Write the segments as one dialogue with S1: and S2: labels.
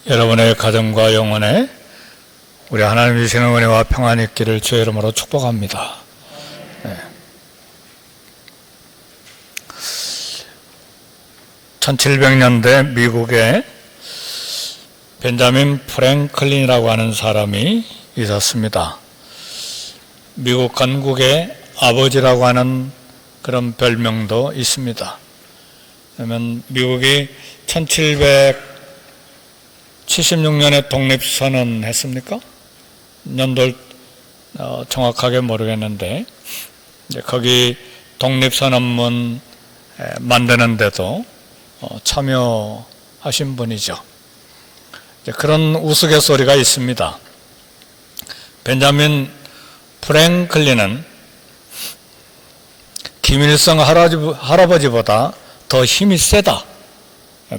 S1: 여러분의 가정과 영혼에 우리 하나님 주시는 은혜와 평안이 있기를 주의 이름으로 축복합니다. 네. 1700년대 미국에 벤자민 프랭클린이라고 하는 사람이 있었습니다. 미국 건국의 아버지라고 하는 그런 별명도 있습니다. 그러면 미국이 1776년에 독립선언 했습니까? 연도를 정확하게 모르겠는데 거기 독립선언문 만드는데도 참여하신 분이죠. 그런 우스갯소리가 있습니다. 벤자민 프랭클린은 김일성 할아버지보다 더 힘이 세다.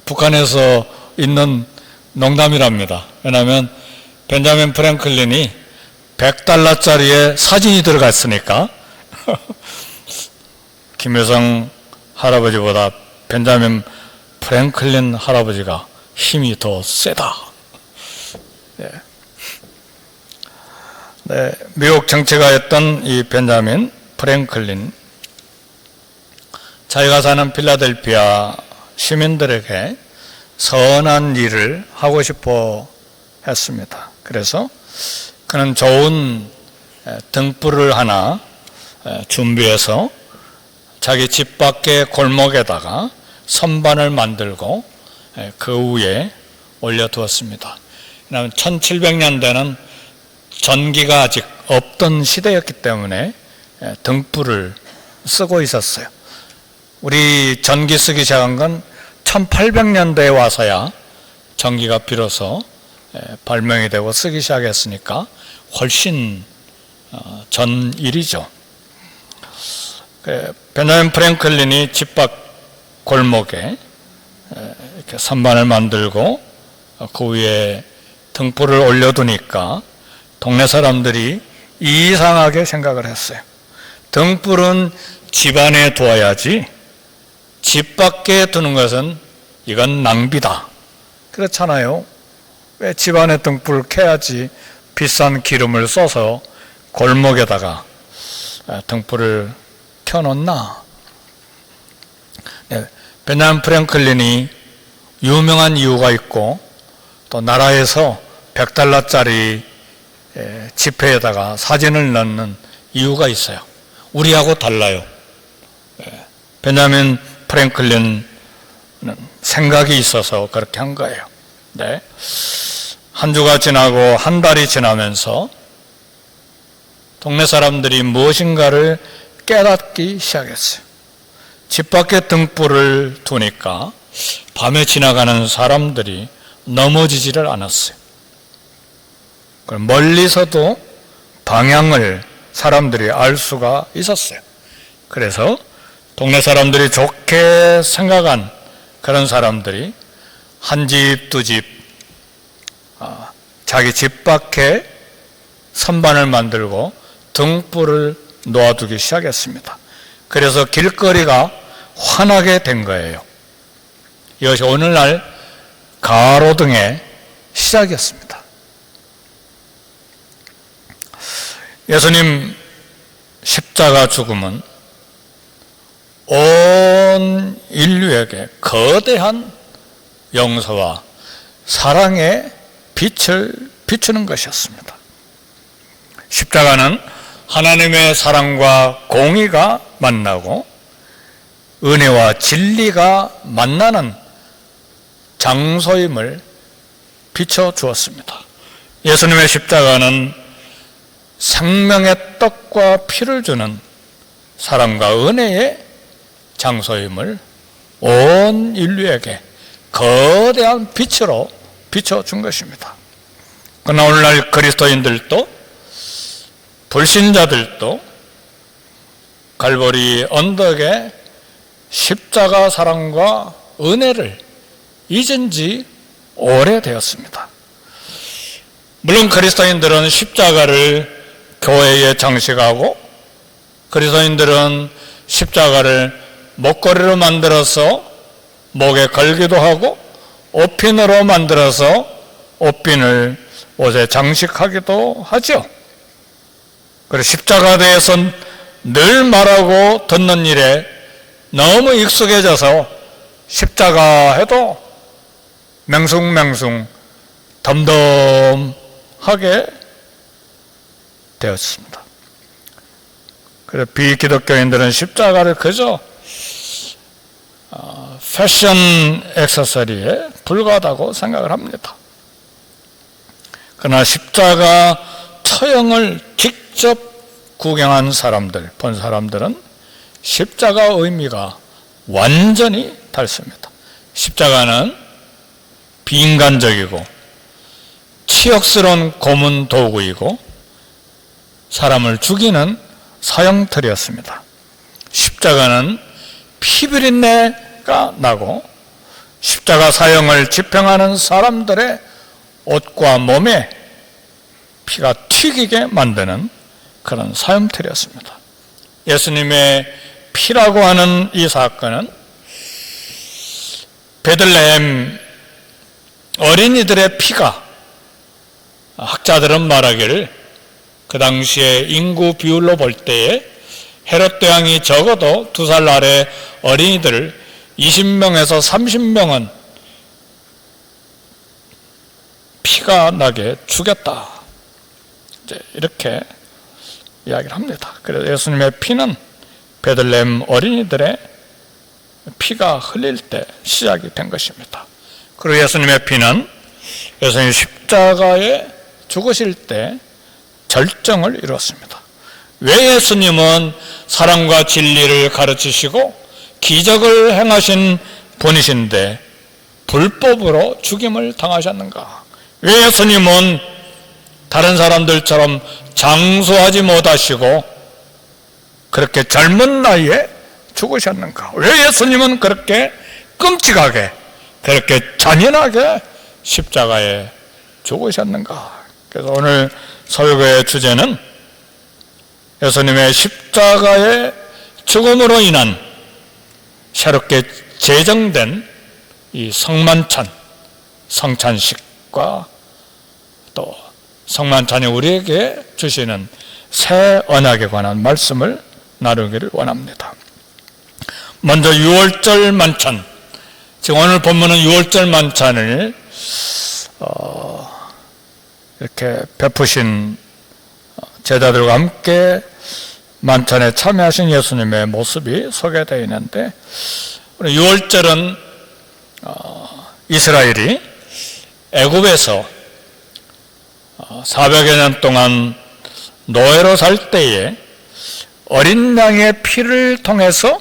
S1: 북한에서 있는 농담이랍니다. 왜냐하면 벤자민 프랭클린이 $100짜리에 사진이 들어갔으니까 김일성 할아버지보다 벤자민 프랭클린 할아버지가 힘이 더 세다. 네, 미국 정치가였던 이 벤자민 프랭클린, 자기가 사는 필라델피아 시민들에게 선한 일을 하고 싶어 했습니다. 그래서 그는 좋은 등불을 하나 준비해서 자기 집 밖의 골목에다가 선반을 만들고 그 위에 올려두었습니다. 왜냐하면 1700년대는 전기가 아직 없던 시대였기 때문에 등불을 쓰고 있었어요. 우리 전기 쓰기 시작한 건 1800년대에 와서야 전기가 비로소 발명이 되고 쓰기 시작했으니까 훨씬 전 일이죠. 벤자민 프랭클린이 집 밖 골목에 이렇게 선반을 만들고 그 위에 등불을 올려두니까 동네 사람들이 이상하게 생각을 했어요. 등불은 집 안에 두어야지 집 밖에 두는 것은 이건 낭비다. 그렇잖아요. 왜 집 안에 등불을 켜야지 비싼 기름을 써서 골목에다가 등불을 켜놓나? 네, 벤자민 프랭클린이 유명한 이유가 있고 또 나라에서 $100짜리 지폐에다가 사진을 넣는 이유가 있어요. 우리하고 달라요. 벤자민 프랭클린은 생각이 있어서 그렇게 한 거예요. 네. 한 주가 지나고 한 달이 지나면서 동네 사람들이 무엇인가를 깨닫기 시작했어요. 집 밖에 등불을 두니까 밤에 지나가는 사람들이 넘어지지를 않았어요. 멀리서도 방향을 사람들이 알 수가 있었어요. 그래서 동네 사람들이 좋게 생각한 그런 사람들이 한 집, 두 집, 자기 집 밖에 선반을 만들고 등불을 놓아두기 시작했습니다. 그래서 길거리가 환하게 된 거예요. 이것이 오늘날 가로등의 시작이었습니다. 예수님 십자가 죽음은 온 인류에게 거대한 용서와 사랑의 빛을 비추는 것이었습니다. 십자가는 하나님의 사랑과 공의가 만나고 은혜와 진리가 만나는 장소임을 비춰주었습니다. 예수님의 십자가는 생명의 떡과 피를 주는 사랑과 은혜의 장소임을 온 인류에게 거대한 빛으로 비춰준 것입니다. 그러나 오늘날 그리스도인들도 불신자들도 갈보리 언덕의 십자가 사랑과 은혜를 잊은 지 오래되었습니다. 물론 그리스도인들은 십자가를 교회에 장식하고 그리스도인들은 십자가를 목걸이로 만들어서 목에 걸기도 하고 옷핀으로 만들어서 옷빈을 옷에 장식하기도 하죠. 그리고 십자가에 대해서 늘 말하고 듣는 일에 너무 익숙해져서 십자가 해도 맹숭맹숭 덤덤하게 되었습니다. 그래서 비기독교인들은 십자가를 그저 패션 액세서리에 불과하다고 생각을 합니다. 그러나 십자가 처형을 직접 구경한 사람들, 본 사람들은 십자가 의미가 완전히 다릅니다. 십자가는 비인간적이고 치욕스러운 고문 도구이고 사람을 죽이는 사형틀이었습니다. 십자가는 피비린내가 나고 십자가 사형을 집행하는 사람들의 옷과 몸에 피가 튀기게 만드는 그런 사형틀이었습니다. 예수님의 피라고 하는 이 사건은 베들레헴 어린이들의 피가, 학자들은 말하기를 그 당시에 인구 비율로 볼 때에 헤롯 대왕이 적어도 2살 아래 어린이들을 20명에서 30명은 피가 나게 죽였다. 이렇게 이야기를 합니다. 그래서 예수님의 피는 베들레헴 어린이들의 피가 흘릴 때 시작이 된 것입니다. 그리고 예수님의 피는 예수님 십자가에 죽으실 때 절정을 이루었습니다. 왜 예수님은 사랑과 진리를 가르치시고 기적을 행하신 분이신데 불법으로 죽임을 당하셨는가? 왜 예수님은 다른 사람들처럼 장수하지 못하시고 그렇게 젊은 나이에 죽으셨는가? 왜 예수님은 그렇게 끔찍하게, 그렇게 잔인하게 십자가에 죽으셨는가? 그래서 오늘 설교의 주제는 예수님의 십자가의 죽음으로 인한 새롭게 제정된 이 성만찬, 성찬식과 또 성만찬이 우리에게 주시는 새 언약에 관한 말씀을 나누기를 원합니다. 먼저 유월절 만찬, 지금 오늘 본문은 유월절 만찬을 이렇게 베푸신 제자들과 함께 만찬에 참여하신 예수님의 모습이 소개되어 있는데, 유월절은 이스라엘이 애굽에서 400여 년 동안 노예로 살 때에 어린 양의 피를 통해서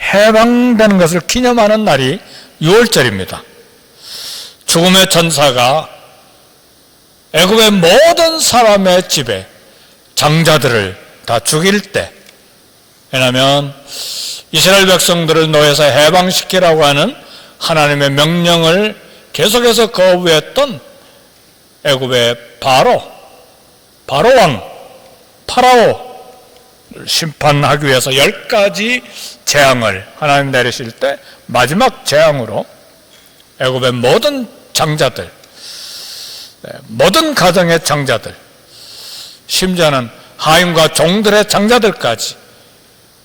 S1: 해방되는 것을 기념하는 날이 유월절입니다. 죽음의 천사가 애굽의 모든 사람의 집에 장자들을 다 죽일 때, 왜냐하면 이스라엘 백성들을 노예에서 해방시키라고 하는 하나님의 명령을 계속해서 거부했던 애굽의 바로왕 파라오를 심판하기 위해서 10가지 재앙을 하나님 내리실 때 마지막 재앙으로 애굽의 모든 장자들, 모든 가정의 장자들, 심지어는 하인과 종들의 장자들까지,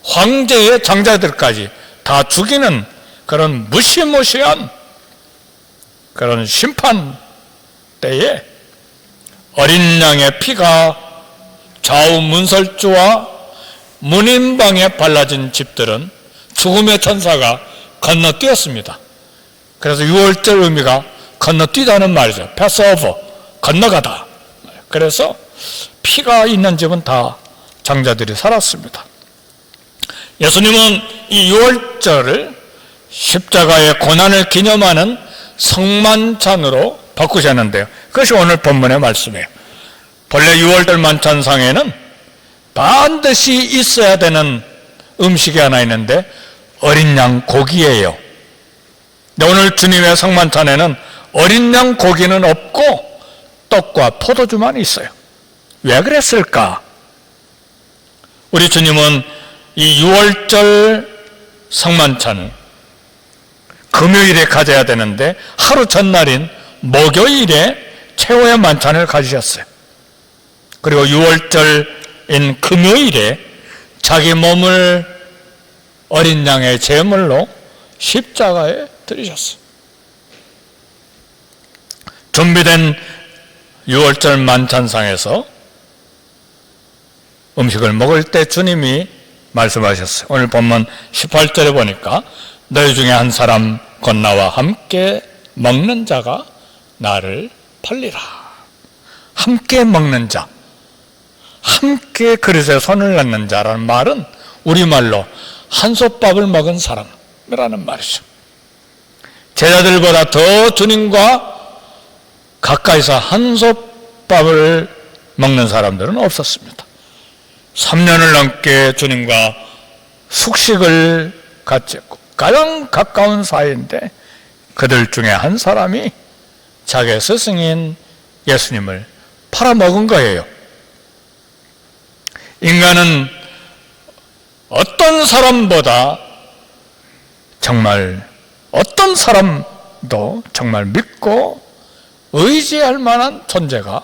S1: 황제의 장자들까지 다 죽이는 그런 무시무시한 그런 심판 때에 어린 양의 피가 좌우 문설주와 문인방에 발라진 집들은 죽음의 천사가 건너뛰었습니다. 그래서 유월절 의미가 건너뛰다는 말이죠. 패스오버, 건너가다. 그래서 피가 있는 집은 다 장자들이 살았습니다. 예수님은 이 유월절을 십자가의 고난을 기념하는 성만찬으로 바꾸셨는데요. 그것이 오늘 본문의 말씀이에요. 본래 유월절 만찬상에는 반드시 있어야 되는 음식이 하나 있는데 어린 양 고기예요. 근데 오늘 주님의 성만찬에는 어린 양 고기는 없고 떡과 포도주만 있어요. 왜 그랬을까? 우리 주님은 이 유월절 성만찬을 금요일에 가져야 되는데 하루 전날인 목요일에 최후의 만찬을 가지셨어요. 그리고 6월절인 금요일에 자기 몸을 어린 양의 제물로 십자가에 들이셨어요. 준비된 6월절 만찬상에서 음식을 먹을 때 주님이 말씀하셨어요. 오늘 본문 18절에 보니까 너희 중에 한 사람 곧 나와 함께 먹는 자가 나를 팔리라. 함께 먹는 자, 함께 그릇에 손을 넣는 자라는 말은 우리말로 한솥밥을 먹은 사람이라는 말이죠. 제자들보다 더 주님과 가까이서 한솥밥을 먹는 사람들은 없었습니다. 3년을 넘게 주님과 숙식을 같이 했고 가장 가까운 사이인데 그들 중에 한 사람이 자기의 스승인 예수님을 팔아먹은 거예요. 인간은 어떤 사람보다 정말 어떤 사람도 정말 믿고 의지할 만한 존재가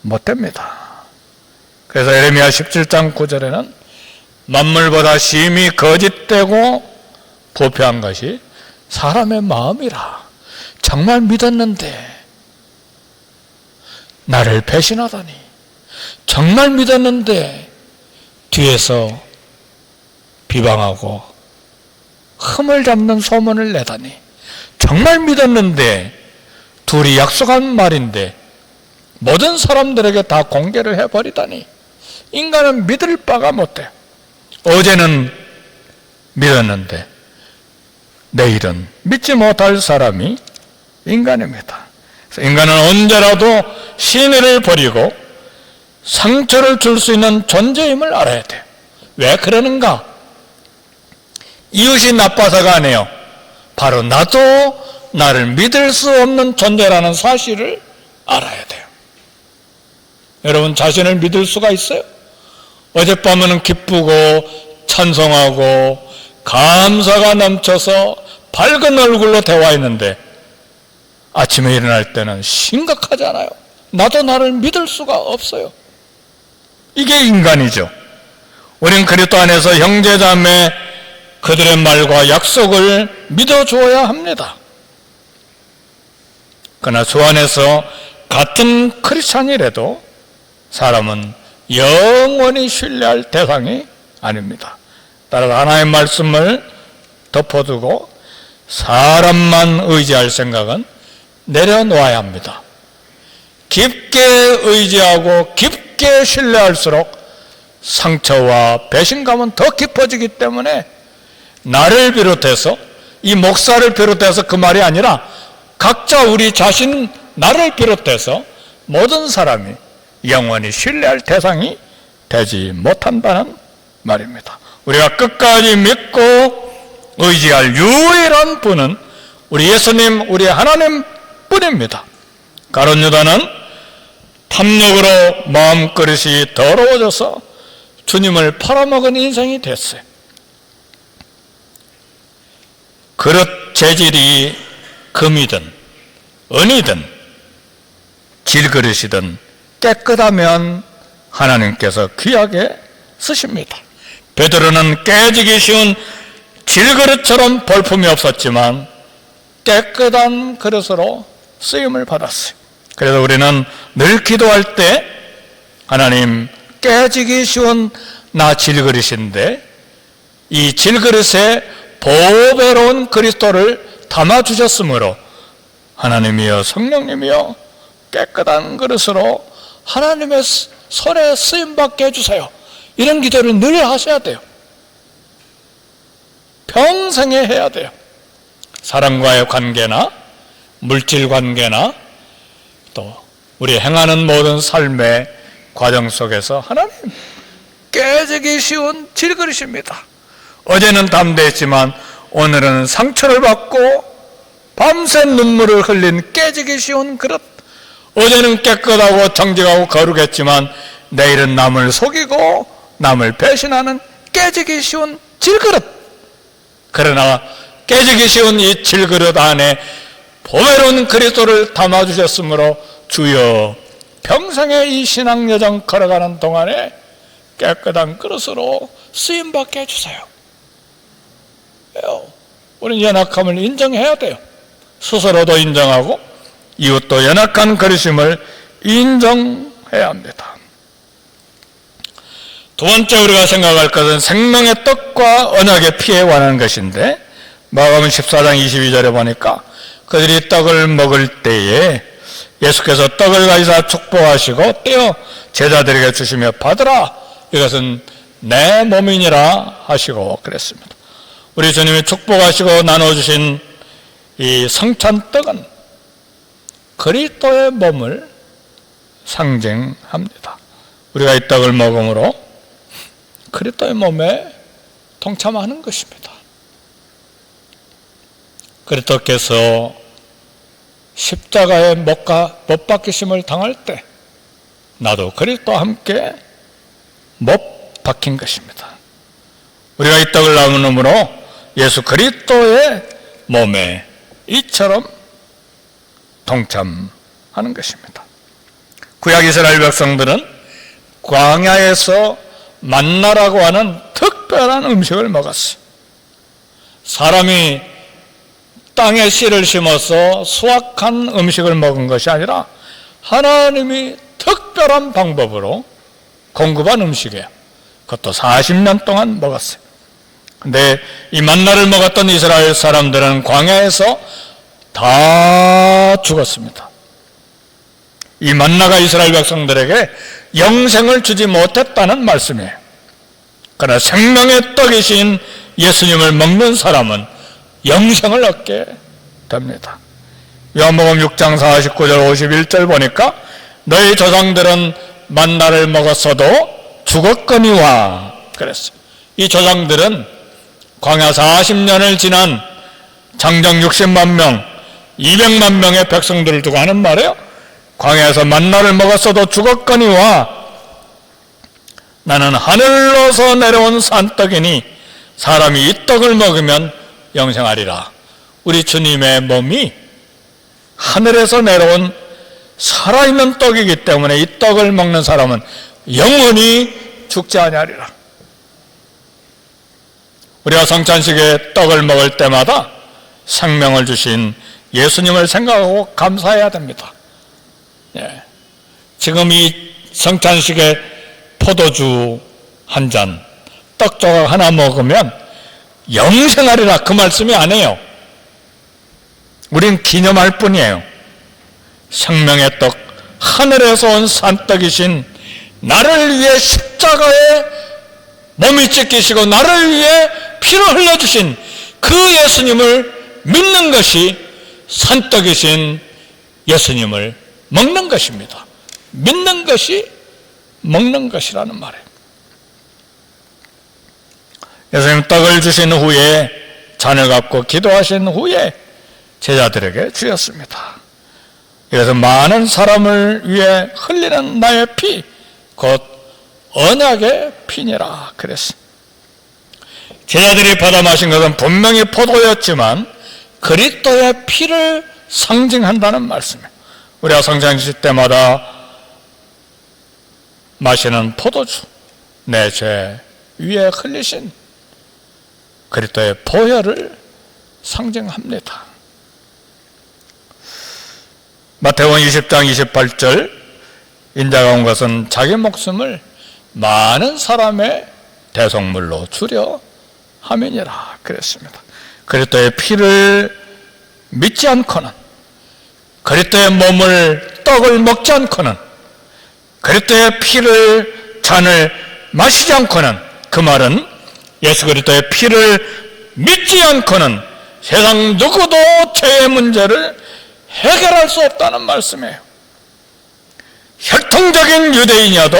S1: 못 됩니다. 그래서 예레미야 17장 9절에는 만물보다 심히 거짓되고 부패한 것이 사람의 마음이라. 정말 믿었는데 나를 배신하다니, 정말 믿었는데 뒤에서 비방하고 흠을 잡는 소문을 내다니, 정말 믿었는데 둘이 약속한 말인데 모든 사람들에게 다 공개를 해버리다니, 인간은 믿을 바가 못돼. 어제는 믿었는데 내일은 믿지 못할 사람이 인간입니다. 그래서 인간은 언제라도 신의를 버리고 상처를 줄 수 있는 존재임을 알아야 돼요. 왜 그러는가? 이웃이 나빠서가 아니에요. 바로 나도 나를 믿을 수 없는 존재라는 사실을 알아야 돼요. 여러분 자신을 믿을 수가 있어요? 어젯밤에는 기쁘고 찬송하고 감사가 넘쳐서 밝은 얼굴로 대화했는데 아침에 일어날 때는 심각하잖아요. 나도 나를 믿을 수가 없어요. 이게 인간이죠. 우린 그리스도 안에서 형제자매 그들의 말과 약속을 믿어줘야 합니다. 그러나 주 안에서 같은 크리스찬이라도 사람은 영원히 신뢰할 대상이 아닙니다. 따라서 하나님의 말씀을 덮어두고 사람만 의지할 생각은 내려놓아야 합니다. 깊게 의지하고 깊게 신뢰할수록 상처와 배신감은 더 깊어지기 때문에 나를 비롯해서 이 목사를 비롯해서 그 말이 아니라 각자 우리 자신 나를 비롯해서 모든 사람이 영원히 신뢰할 대상이 되지 못한다는 말입니다. 우리가 끝까지 믿고 의지할 유일한 분은 우리 예수님, 우리 하나님 뿐입니다. 가룟 유다는 탐욕으로 마음그릇이 더러워져서 주님을 팔아먹은 인생이 됐어요. 그릇 재질이 금이든 은이든 질그릇이든 깨끗하면 하나님께서 귀하게 쓰십니다. 베드로는 깨지기 쉬운 질그릇처럼 볼품이 없었지만 깨끗한 그릇으로 쓰임을 받았어요. 그래서 우리는 늘 기도할 때 하나님, 깨지기 쉬운 나 질그릇인데 이 질그릇에 보배로운 그리스도를 담아주셨으므로 하나님이여 성령님이여 깨끗한 그릇으로 하나님의 손에 쓰임받게 해주세요. 이런 기도를 늘 하셔야 돼요. 평생에 해야 돼요. 사람과의 관계나 물질 관계나 또 우리 행하는 모든 삶의 과정 속에서 하나님, 깨지기 쉬운 질그릇입니다. 어제는 담대했지만 오늘은 상처를 받고 밤새 눈물을 흘린 깨지기 쉬운 그릇. 어제는 깨끗하고 정직하고 거룩했지만 내일은 남을 속이고 남을 배신하는 깨지기 쉬운 질그릇. 그러나 깨지기 쉬운 이 질그릇 안에 보배로운 그리스도를 담아주셨으므로 주여 평생의 이 신앙 여정 걸어가는 동안에 깨끗한 그릇으로 쓰임받게 해주세요. 우리는 연약함을 인정해야 돼요. 스스로도 인정하고 이웃도 연약한 그릇임을 인정해야 합니다. 두 번째 우리가 생각할 것은 생명의 떡과 언약의 피에 관한 것인데, 마가복음 14장 22절에 보니까 그들이 떡을 먹을 때에 예수께서 떡을 가지사 축복하시고 떼어 제자들에게 주시며 받으라, 이것은 내 몸이니라 하시고 그랬습니다. 우리 주님이 축복하시고 나눠주신 이 성찬떡은 그리스도의 몸을 상징합니다. 우리가 이 떡을 먹음으로 그리스도의 몸에 동참하는 것입니다. 그리스도께서 십자가에 못 박히심을 당할 때 나도 그리스도와 함께 못 박힌 것입니다. 우리가 이 떡을 나누므로 예수 그리스도의 몸에 이처럼 동참하는 것입니다. 구약 이스라엘 백성들은 광야에서 만나라고 하는 특별한 음식을 먹었어요. 사람이 땅에 씨를 심어서 수확한 음식을 먹은 것이 아니라 하나님이 특별한 방법으로 공급한 음식이에요. 그것도 40년 동안 먹었어요. 근데 이 만나를 먹었던 이스라엘 사람들은 광야에서 다 죽었습니다. 이 만나가 이스라엘 백성들에게 영생을 주지 못했다는 말씀이에요. 그러나 생명의 떡이신 예수님을 먹는 사람은 영생을 얻게 됩니다. 요한복음 6장 49절 51절 보니까 너희 조상들은 만나를 먹었어도 죽었거니와 그랬어요. 이 조상들은 광야 40년을 지난 장정 60만 명, 200만 명의 백성들을 두고 하는 말이에요. 광야에서 만나를 먹었어도 죽었거니와 나는 하늘로서 내려온 산떡이니 사람이 이 떡을 먹으면 영생하리라. 우리 주님의 몸이 하늘에서 내려온 살아있는 떡이기 때문에 이 떡을 먹는 사람은 영원히 죽지 아니하리라. 우리가 성찬식에 떡을 먹을 때마다 생명을 주신 예수님을 생각하고 감사해야 됩니다. 예. 지금 이 성찬식에 포도주 한 잔, 떡 조각 하나 먹으면 영생하리라 그 말씀이 아니에요. 우린 기념할 뿐이에요. 생명의 떡, 하늘에서 온 산떡이신 나를 위해 십자가에 몸이 찢기시고 나를 위해 피를 흘려주신 그 예수님을 믿는 것이 산떡이신 예수님을 먹는 것입니다. 믿는 것이 먹는 것이라는 말이에요. 예수님 떡을 주신 후에 잔을 갖고 기도하신 후에 제자들에게 주셨습니다. 그래서 많은 사람을 위해 흘리는 나의 피, 곧 언약의 피니라 그랬습니다. 제자들이 받아 마신 것은 분명히 포도였지만 그리스도의 피를 상징한다는 말씀이에요. 우리가 성찬식 때마다 마시는 포도주, 내 죄 위에 흘리신 그리스도의 보혈을 상징합니다. 마태복음 20장 28절 인자가 온 것은 자기 목숨을 많은 사람의 대속물로 주려 함이니라 그랬습니다. 그리스도의 피를 믿지 않고는, 그리스도의 몸을 떡을 먹지 않고는, 그리스도의 피를 잔을 마시지 않고는, 그 말은 예수 그리스도의 피를 믿지 않고는 세상 누구도 죄의 문제를 해결할 수 없다는 말씀이에요. 혈통적인 유대인이어도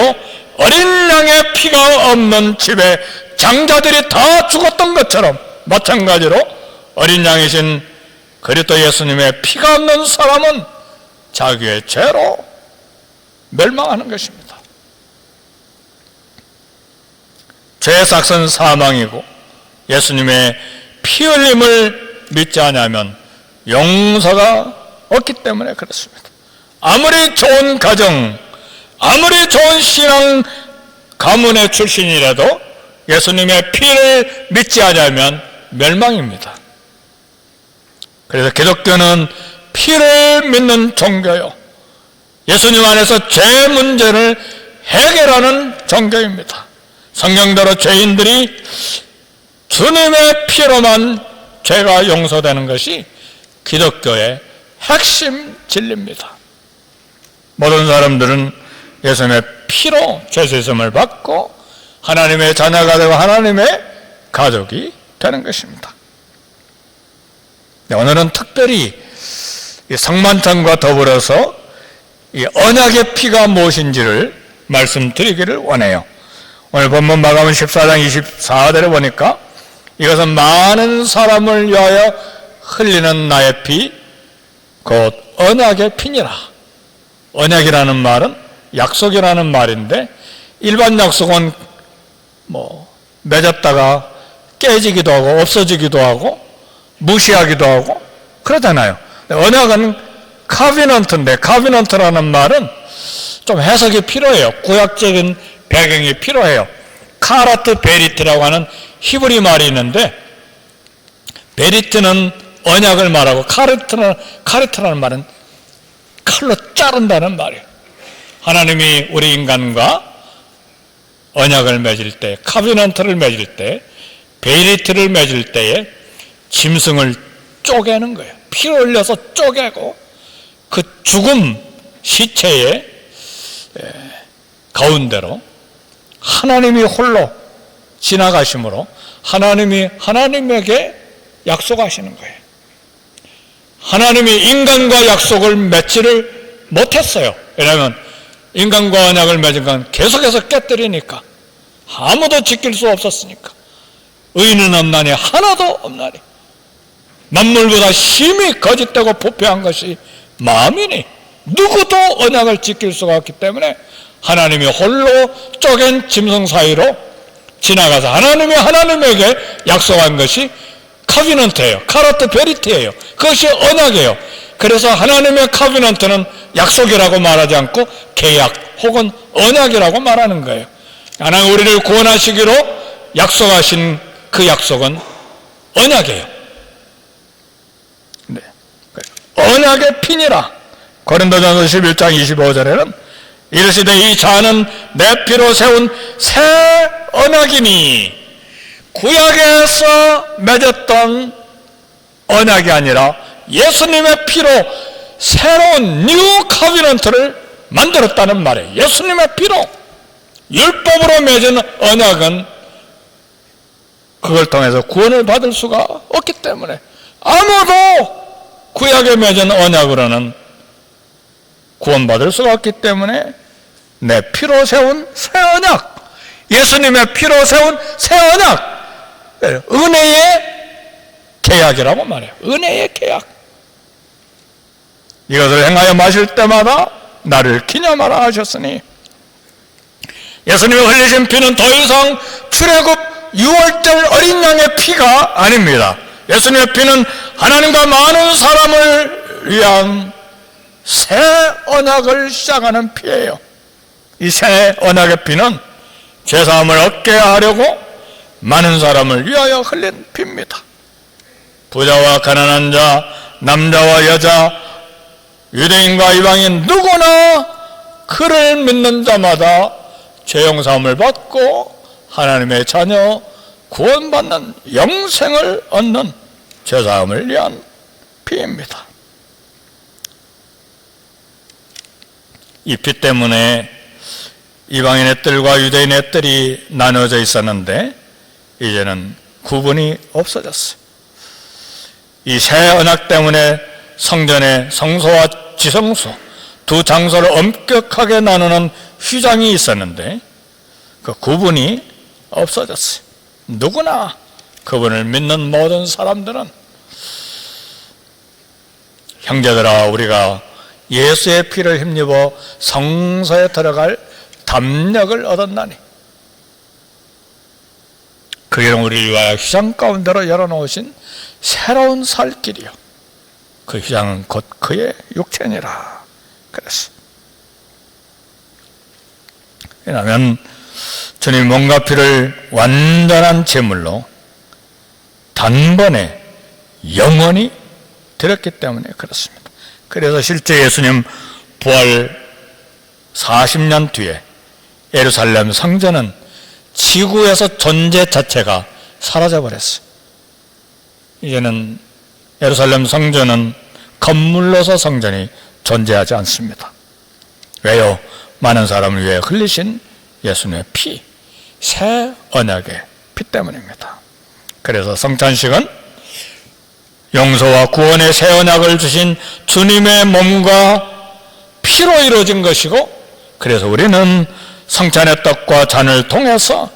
S1: 어린 양의 피가 없는 집에 장자들이 다 죽었던 것처럼 마찬가지로 어린 양이신 그리스도 예수님의 피가 없는 사람은 자기의 죄로 멸망하는 것입니다. 죄의 삭은 사망이고 예수님의 피 흘림을 믿지 않으면 용서가 없기 때문에 그렇습니다. 아무리 좋은 가정, 아무리 좋은 신앙 가문의 출신이라도 예수님의 피를 믿지 않으면 멸망입니다. 그래서 기독교는 피를 믿는 종교요, 예수님 안에서 죄 문제를 해결하는 종교입니다. 성경대로 죄인들이 주님의 피로만 죄가 용서되는 것이 기독교의 핵심 진리입니다. 모든 사람들은 예수님의 피로 죄세심을 받고 하나님의 자녀가 되고 하나님의 가족이 되는 것입니다. 오늘은 특별히 이 성만찬과 더불어서 이 언약의 피가 무엇인지를 말씀드리기를 원해요. 오늘 본문 마가복음 14장 24절에 보니까 이것은 많은 사람을 위하여 흘리는 나의 피, 곧 언약의 피니라. 언약이라는 말은 약속이라는 말인데, 일반 약속은 맺었다가 깨지기도 하고 없어지기도 하고 무시하기도 하고 그러잖아요. 언약은 카비넌트인데, 카비넌트라는 말은 좀 해석이 필요해요. 구약적인 배경이 필요해요. 카라트 베리트라고 하는 히브리 말이 있는데, 베리트는 언약을 말하고 카리트라는 말은 칼로 자른다는 말이에요. 하나님이 우리 인간과 언약을 맺을 때, 카비넌트를 맺을 때, 베리트를 맺을 때에 짐승을 쪼개는 거예요. 피를 흘려서 쪼개고 그 죽음 시체의 가운데로 하나님이 홀로 지나가심으로 하나님이 하나님에게 약속하시는 거예요. 하나님이 인간과 약속을 맺지를 못했어요. 왜냐하면 인간과 언약을 맺은 건 계속해서 깨뜨리니까, 아무도 지킬 수 없었으니까. 의인은 없나니 하나도 없나니 만물보다 심히 거짓되고 부패한 것이 마음이니 누구도 언약을 지킬 수가 없기 때문에 하나님이 홀로 쪼갠 짐승 사이로 지나가서 하나님이 하나님에게 약속한 것이 카비넌트예요. 카라트 베리트예요. 그것이 언약이에요. 그래서 하나님의 카비넌트는 약속이라고 말하지 않고 계약 혹은 언약이라고 말하는 거예요. 하나님 우리를 구원하시기로 약속하신 그 약속은 언약이에요. 네. 언약의 피니라. 고린도전서 11장 25절에는 이르시되 이 잔은 내 피로 세운 새 언약이니, 구약에서 맺었던 언약이 아니라 예수님의 피로 새로운 뉴 카비넌트를 만들었다는 말이에요. 예수님의 피로. 율법으로 맺은 언약은 그걸 통해서 구원을 받을 수가 없기 때문에 아무도 구약에 맺은 언약으로는 구원받을 수가 없기 때문에 내 피로 세운 새 언약, 예수님의 피로 세운 새 언약, 은혜의 계약이라고 말해요. 은혜의 계약. 이것을 행하여 마실 때마다 나를 기념하라 하셨으니, 예수님이 흘리신 피는 더 이상 출애굽 6월절 어린 양의 피가 아닙니다. 예수님의 피는 하나님과 많은 사람을 위한 새 언약을 시작하는 피예요. 이 새 언약의 피는 죄사함을 얻게 하려고 많은 사람을 위하여 흘린 피입니다. 부자와 가난한 자, 남자와 여자, 유대인과 이방인 누구나 그를 믿는 자마다 죄 용서함을 받고 하나님의 자녀, 구원받는 영생을 얻는 죄사함을 위한 피입니다. 이 피 때문에 이방인의 뜰과 유대인의 뜰이 나눠져 있었는데 이제는 구분이 없어졌어요. 이 새 언약 때문에 성전의 성소와 지성소 두 장소를 엄격하게 나누는 휘장이 있었는데 그 구분이 없어졌어요. 누구나 그분을 믿는 모든 사람들은, 형제들아 우리가 예수의 피를 힘입어 성소에 들어갈 담력을 얻었나니, 그 길은 우리를 위하여 휘장 가운데로 열어놓으신 새로운 살 길이요, 그 휘장은 곧 그의 육체니라. 그랬어요. 왜냐하면 주님 몸과 피를 완전한 제물로 단번에 영원히 드렸기 때문에 그렇습니다. 그래서 실제 예수님 부활 40년 뒤에 예루살렘 성전은 지구에서 존재 자체가 사라져버렸어요. 이제는 예루살렘 성전은 건물로서 성전이 존재하지 않습니다. 왜요? 많은 사람을 위해 흘리신 예수님의 피, 새 언약의 피 때문입니다. 그래서 성찬식은 용서와 구원의 새 언약을 주신 주님의 몸과 피로 이루어진 것이고, 그래서 우리는 성찬의 떡과 잔을 통해서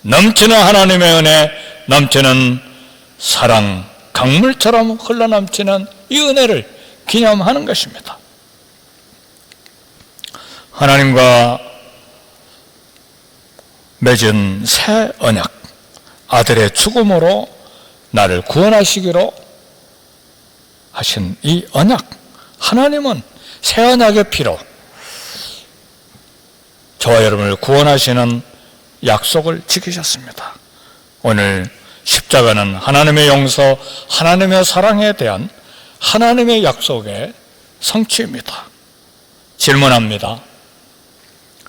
S1: 넘치는 하나님의 은혜, 넘치는 사랑, 강물처럼 흘러넘치는 이 은혜를 기념하는 것입니다. 하나님과 맺은 새 언약, 아들의 죽음으로 나를 구원하시기로 하신 이 언약, 하나님은 새 언약의 피로 저와 여러분을 구원하시는 약속을 지키셨습니다. 오늘 십자가는 하나님의 용서, 하나님의 사랑에 대한 하나님의 약속의 성취입니다. 질문합니다.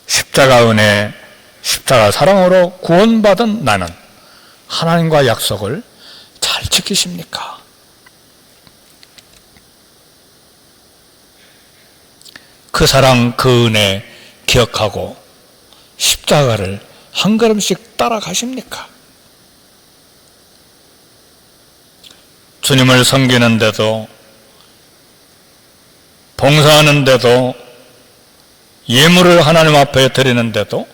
S1: 십자가 은혜, 십자가 사랑으로 구원받은 나는 하나님과 약속을 잘 지키십니까? 그 사랑, 그 은혜 기억하고 십자가를 한 걸음씩 따라가십니까? 주님을 섬기는데도, 봉사하는데도, 예물을 하나님 앞에 드리는데도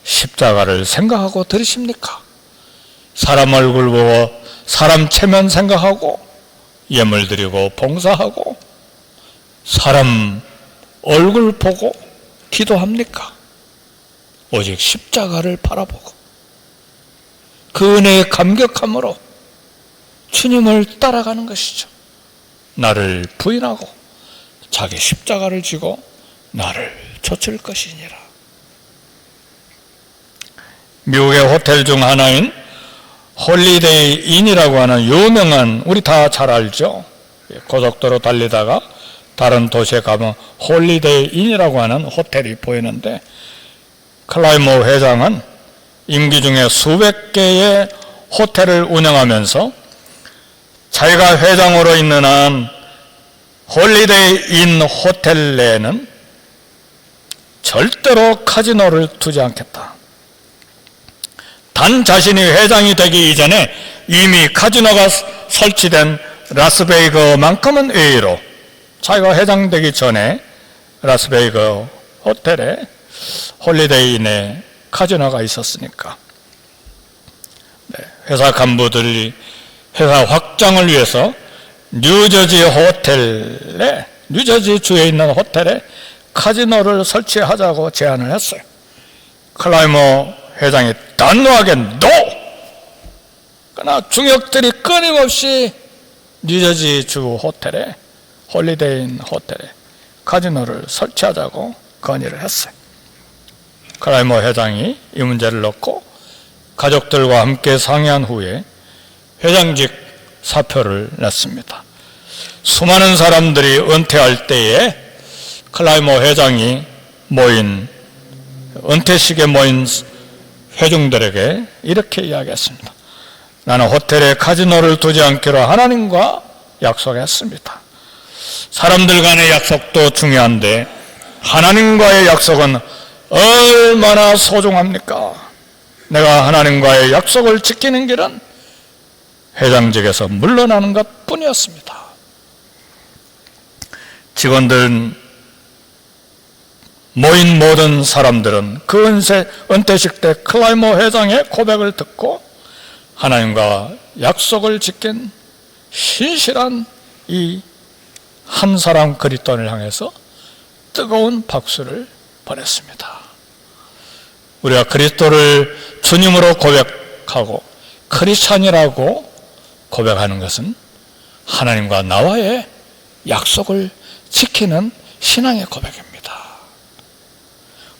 S1: 십자가를 생각하고 드리십니까? 사람 얼굴 보고 사람 체면 생각하고 예물 드리고 봉사하고 사람 얼굴 보고 기도합니까? 오직 십자가를 바라보고 그 은혜의 감격함으로 주님을 따라가는 것이죠. 나를 부인하고 자기 십자가를 지고 나를 좇을 것이니라. 미국의 호텔 중 하나인 홀리데이 인이라고 하는 유명한, 우리 다 잘 알죠? 고속도로 달리다가 다른 도시에 가면 홀리데이 인이라고 하는 호텔이 보이는데, 클라이모 회장은 임기 중에 수백 개의 호텔을 운영하면서 자기가 회장으로 있는 한 홀리데이 인 호텔 내에는 절대로 카지노를 두지 않겠다. 단 자신이 회장이 되기 이전에 이미 카지노가 설치된 라스베이거만큼은 외의로, 자기가 회장 되기 전에 라스베이거 호텔에 홀리데이 인에 카지노가 있었으니까 회사 간부들이 회사 확장을 위해서 뉴저지 호텔에, 뉴저지 주에 있는 호텔에 카지노를 설치하자고 제안을 했어요. 클라이머 회장이 단호하게 NO! 그러나 중역들이 끊임없이 뉴저지 주 호텔에, 홀리데이 인 호텔에 카지노를 설치하자고 건의를 했어요. 클라이머 회장이 이 문제를 놓고 가족들과 함께 상의한 후에 회장직 사표를 냈습니다. 수많은 사람들이 은퇴할 때에 클라이머 회장이 모인, 은퇴식에 모인 회중들에게 이렇게 이야기했습니다. 나는 호텔에 카지노를 두지 않기로 하나님과 약속했습니다. 사람들 간의 약속도 중요한데 하나님과의 약속은 얼마나 소중합니까? 내가 하나님과의 약속을 지키는 길은 회장직에서 물러나는 것 뿐이었습니다. 직원들, 모인 모든 사람들은 그 은퇴식 때 클라이머 회장의 고백을 듣고 하나님과 약속을 지킨 신실한 이 한 사람 그리스도인을 향해서 뜨거운 박수를 보냈습니다. 우리가 그리스도를 주님으로 고백하고 크리스찬이라고 고백하는 것은 하나님과 나와의 약속을 지키는 신앙의 고백입니다.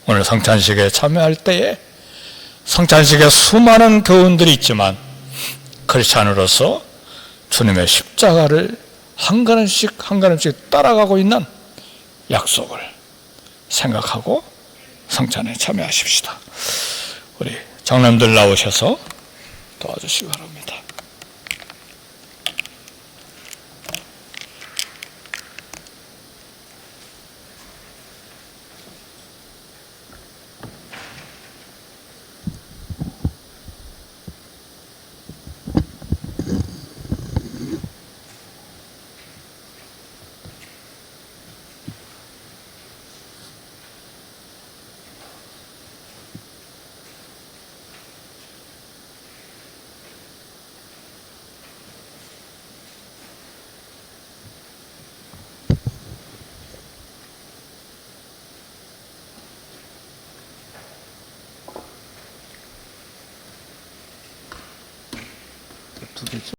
S1: 오늘 성찬식에 참여할 때에 성찬식에 수많은 교훈들이 있지만 크리스찬으로서 주님의 십자가를 한 걸음씩 한 걸음씩 따라가고 있는 약속을 생각하고 성찬에 참여하십시다. 우리 장로님들 나오셔서 도와주시기 바랍니다. 두 개죠?